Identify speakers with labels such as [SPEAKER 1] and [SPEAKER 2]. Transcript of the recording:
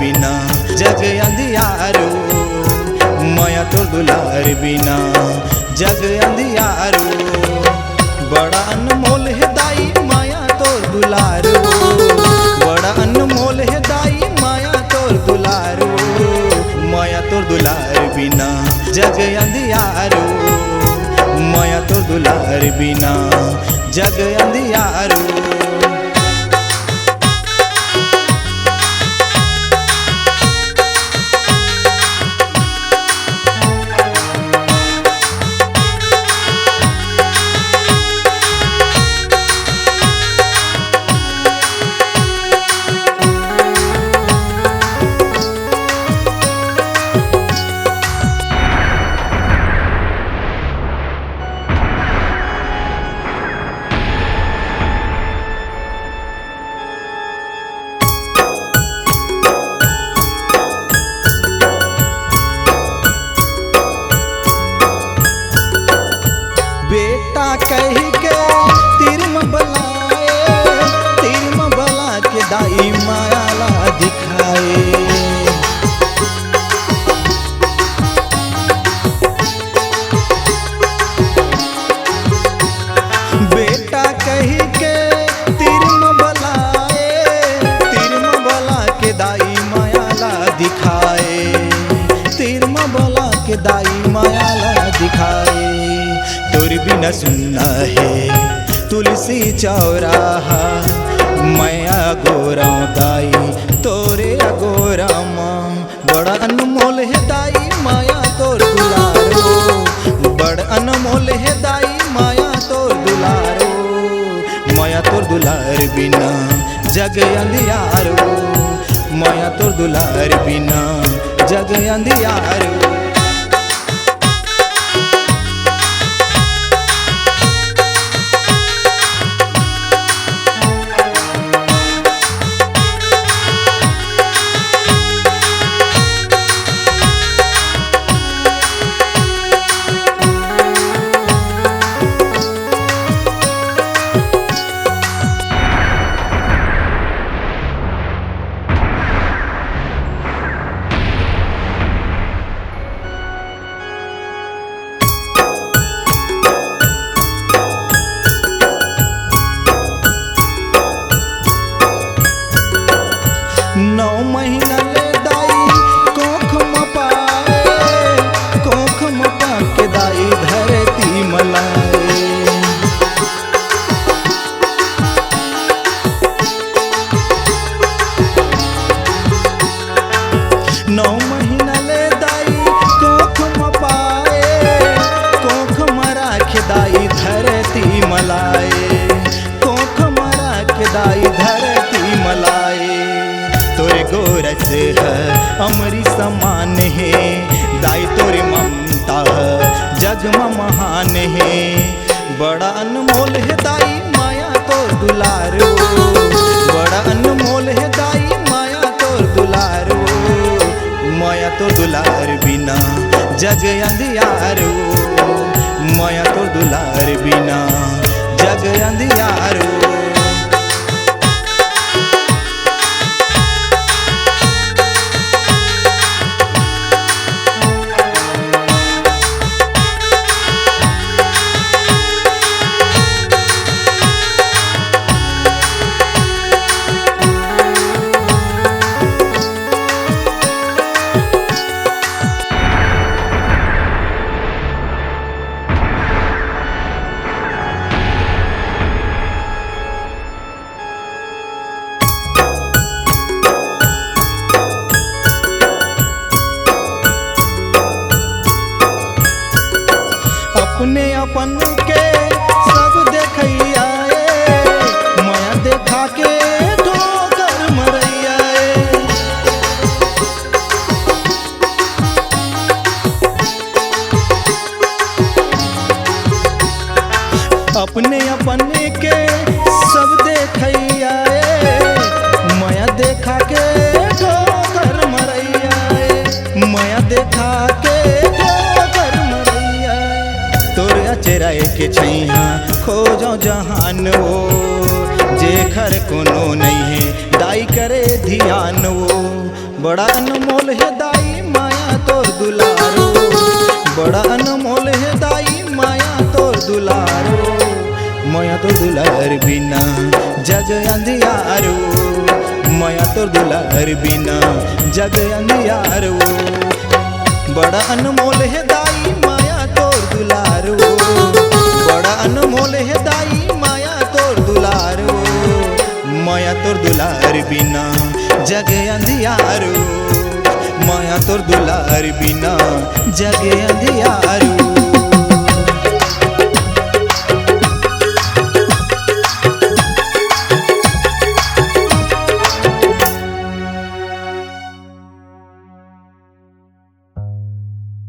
[SPEAKER 1] बिना जग अंधियारो, माया तोर दुलार बिना जग अंधियारो। बड़ा अनमोल है दाई माया तोर दुलारो, बड़ा अनमोल है दाई माया तोर दुलारो। माया तोर दुलार बिना जग अंधियारो, माया तोर दुलार बिना जग अंधियारो। बेटा कही के तिरम बलाए, तिरम बला के दाई माया ला दिखाए। बेटा कही के तिरम बलाए, तिरम बला के दाई माया ला दिखाए, तिरम बला के दाई माया ला दिखाए। तोर बिना सुनना है तुलसी चौराहा, मैं अगोरा दाई तोरे अगोरा माँ। बड़ा अनमोल है दाई माया तोर दुलारो, बड़ा अनमोल है दाई माया तोर दुलारो। माया तोर दुलार बिना जग अंधियारो, माया तोर दुलार बिना जग अंधियारो। नौ महीना ले दाई कोख म पाए, कोख म पा के दाई धरती मलाए। नौ महीना ले दाई कोख म पाए, कोख म राख दाई धरती मलाए, कोख म राख दाई धरती मलाए। तोरे गोरस है अमरी समान है, दाई तोरे ममता जग में महान है। बड़ा अनमोल है दाई माया तोर दुलारो, बड़ा अनमोल है दाई माया तोर दुलारो। माया तोर दुलार बिना जग अंधियारो, माया तोर दुलार बिना जग अंधियारो। अपने अपन के सब देखैया, माया देखा के ठोकर मरैया। अपने अपन के सब देखैया, माया देखा के ठोकर मरैया, माया देखा के ठोकर मरैया। तोर अचरा के छैया खोजो जहान वो, जेखर कोनो नहीं है दाई करे ध्यान वो। बड़ा अनमोल है दाई माया तोर दुलारो, बड़ा अनमोल है दाई माया तोर दुलारो। माया तोर दुलार बिना जग अंधियारो, माया तोर दुलार बिना जग अंधियारो। बड़ा अनमोल है दाई माया तोर दुलारो, बड़ा अनमोल है दाई माया तोर दुलारो। माया तोर दुलार बिना जग अंधियारो, माया तोर दुलार बिना जग अंधियारो।